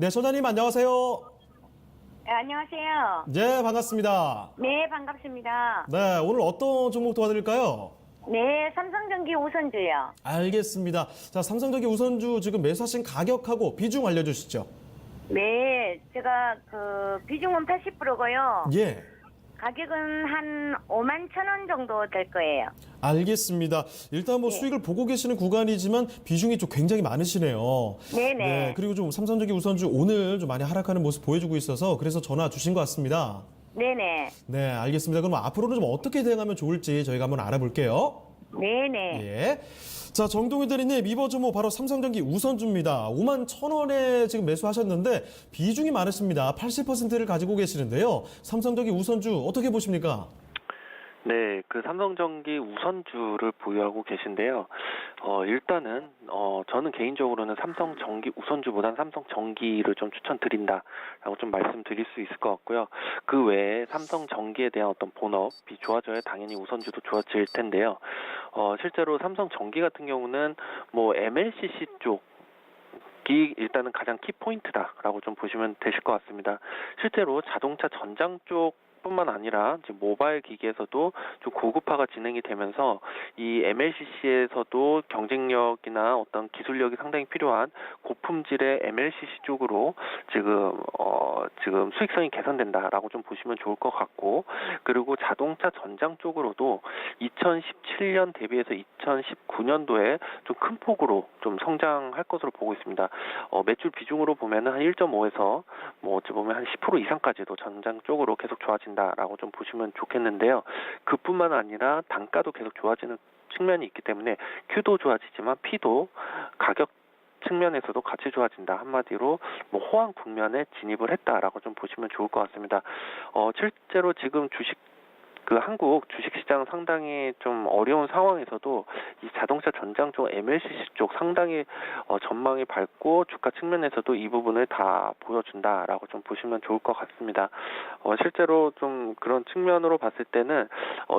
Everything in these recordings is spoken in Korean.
네, 소장님 안녕하세요. 네, 안녕하세요. 네, 반갑습니다. 네, 반갑습니다. 네, 오늘 어떤 종목 도와드릴까요? 네, 삼성전기 우선주요. 알겠습니다. 자, 삼성전기 우선주 지금 매수하신 가격하고 비중 알려주시죠. 네, 제가 비중은 80%고요. 예, 가격은 한 5만 1천 원 정도 될 거예요. 알겠습니다. 일단 뭐 네. 수익을 보고 계시는 구간이지만 비중이 좀 굉장히 많으시네요. 네네. 네, 그리고 좀 삼성전기 우선주 오늘 좀 많이 하락하는 모습 보여주고 있어서 그래서 전화 주신 것 같습니다. 네네. 네, 알겠습니다. 그럼 앞으로는 좀 어떻게 대응하면 좋을지 저희가 한번 알아볼게요. 네네. 예. 자, 정동희 대리님, 이번 주뭐 바로 삼성전기 우선주입니다. 5만 1,000원에 지금 매수하셨는데 비중이 많으십니다. 80%를 가지고 계시는데요. 삼성전기 우선주 어떻게 보십니까? 네, 그 삼성전기 우선주를 보유하고 계신데요. 일단은 저는 개인적으로는 삼성전기 우선주보다는 삼성전기를 좀 추천드린다라고 좀 말씀드릴 수 있을 것 같고요. 그 외에 삼성전기에 대한 어떤 본업이 좋아져야 당연히 우선주도 좋아질 텐데요. 실제로 삼성전기 같은 경우는 뭐 MLCC 쪽 이 일단은 가장 키포인트다라고 좀 보시면 되실 것 같습니다. 실제로 자동차 전장 쪽 뿐만 아니라 이제 모바일 기기에서도 좀 고급화가 진행이 되면서 이 MLCC에서도 경쟁력이나 어떤 기술력이 상당히 필요한 고품질의 MLCC 쪽으로 지금 수익성이 개선된다라고 좀 보시면 좋을 것 같고, 그리고 자동차 전장 쪽으로도 2017년 대비해서 2019년도에 좀 큰 폭으로 좀 성장할 것으로 보고 있습니다. 매출 비중으로 보면은 한 1.5에서 뭐 어찌 보면 한 10% 이상까지도 전장 쪽으로 계속 좋아진다라고 좀 보시면 좋겠는데요. 그뿐만 아니라 단가도 계속 좋아지는 측면이 있기 때문에 Q도 좋아지지만 P도 가격 측면에서도 같이 좋아진다. 한마디로 뭐 호황 국면에 진입을 했다라고 좀 보시면 좋을 것 같습니다. 실제로 지금 한국 주식시장 상당히 좀 어려운 상황에서도 이 자동차 전장 쪽 MLCC 쪽 상당히 전망이 밝고 주가 측면에서도 이 부분을 다 보여준다라고 좀 보시면 좋을 것 같습니다. 실제로 좀 그런 측면으로 봤을 때는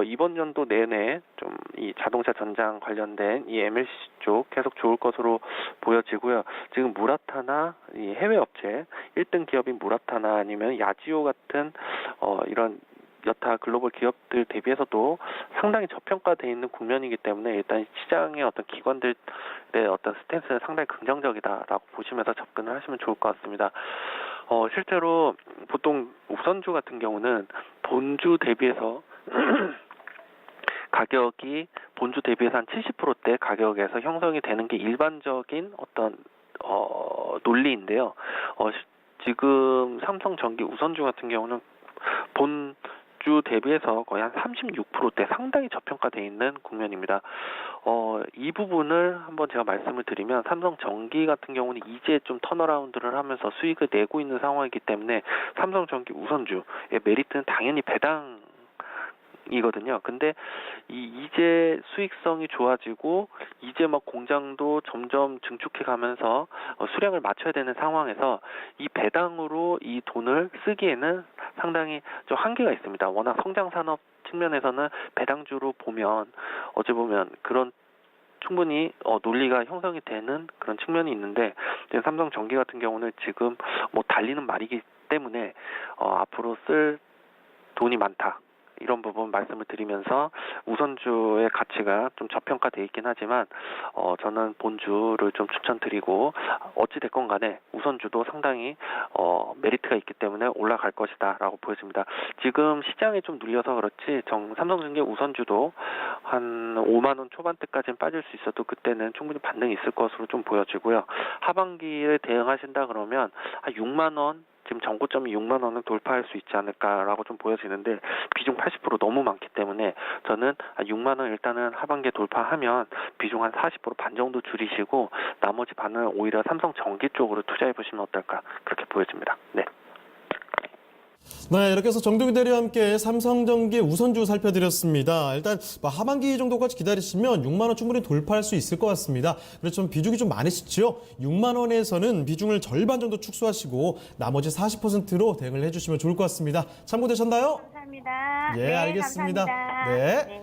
이번 연도 내내 좀 이 자동차 전장 관련된 이 MLCC 쪽 계속 좋을 것으로 보여지고요. 지금 무라타나 이 해외 업체 1등 기업인 무라타나 아니면 야지오 같은 이런 여타 글로벌 기업들 대비해서도 상당히 저평가되어 있는 국면이기 때문에 일단 시장의 어떤 기관들의 어떤 스탠스는 상당히 긍정적이다라고 보시면서 접근을 하시면 좋을 것 같습니다. 실제로 보통 우선주 같은 경우는 본주 대비해서 가격이 본주 대비해서 한 70%대 가격에서 형성이 되는 게 일반적인 어떤 논리인데요. 지금 삼성전기 우선주 같은 경우는 본주 대비해서 거의 한 36%대 상당히 저평가되어 있는 국면입니다. 이 부분을 한번 제가 말씀을 드리면 삼성전기 같은 경우는 이제 좀 턴어라운드를 하면서 수익을 내고 있는 상황이기 때문에 삼성전기 우선주의 메리트는 당연히 배당이거든요. 근데 이제 수익성이 좋아지고 이제 막 공장도 점점 증축해 가면서 수량을 맞춰야 되는 상황에서 이 배당으로 이 돈을 쓰기에는 상당히 좀 한계가 있습니다. 워낙 성장 산업 측면에서는 배당주로 보면 어찌 보면 그런 충분히 논리가 형성이 되는 그런 측면이 있는데 삼성전기 같은 경우는 지금 뭐 달리는 말이기 때문에 앞으로 쓸 돈이 많다. 이런 부분 말씀을 드리면서 우선주의 가치가 좀 저평가되어 있긴 하지만 저는 본주를 좀 추천드리고 어찌됐건 간에 우선주도 상당히 메리트가 있기 때문에 올라갈 것이다 라고 보여집니다. 지금 시장에 좀 눌려서 그렇지 삼성전기 우선주도 한 5만 원 초반대까지는 빠질 수 있어도 그때는 충분히 반등이 있을 것으로 좀 보여지고요. 하반기에 대응하신다 그러면 한 6만 원 지금 전고점이 6만 원을 돌파할 수 있지 않을까라고 좀 보여지는데 비중 80% 너무 많기 때문에 저는 6만 원 일단은 하반기에 돌파하면 비중 한 40% 반 정도 줄이시고 나머지 반은 오히려 삼성전기 쪽으로 투자해 보시면 어떨까 그렇게 보여집니다. 네. 네, 이렇게 해서 정동희 대리와 함께 삼성전기 우선주 살펴드렸습니다. 일단 하반기 정도까지 기다리시면 6만 원 충분히 돌파할 수 있을 것 같습니다. 그래서 좀 비중이 좀 많으시죠? 6만 원에서는 비중을 절반 정도 축소하시고 나머지 40%로 대응을 해주시면 좋을 것 같습니다. 참고되셨나요? 감사합니다. 예, 네, 알겠습니다. 감사합니다. 네. 네.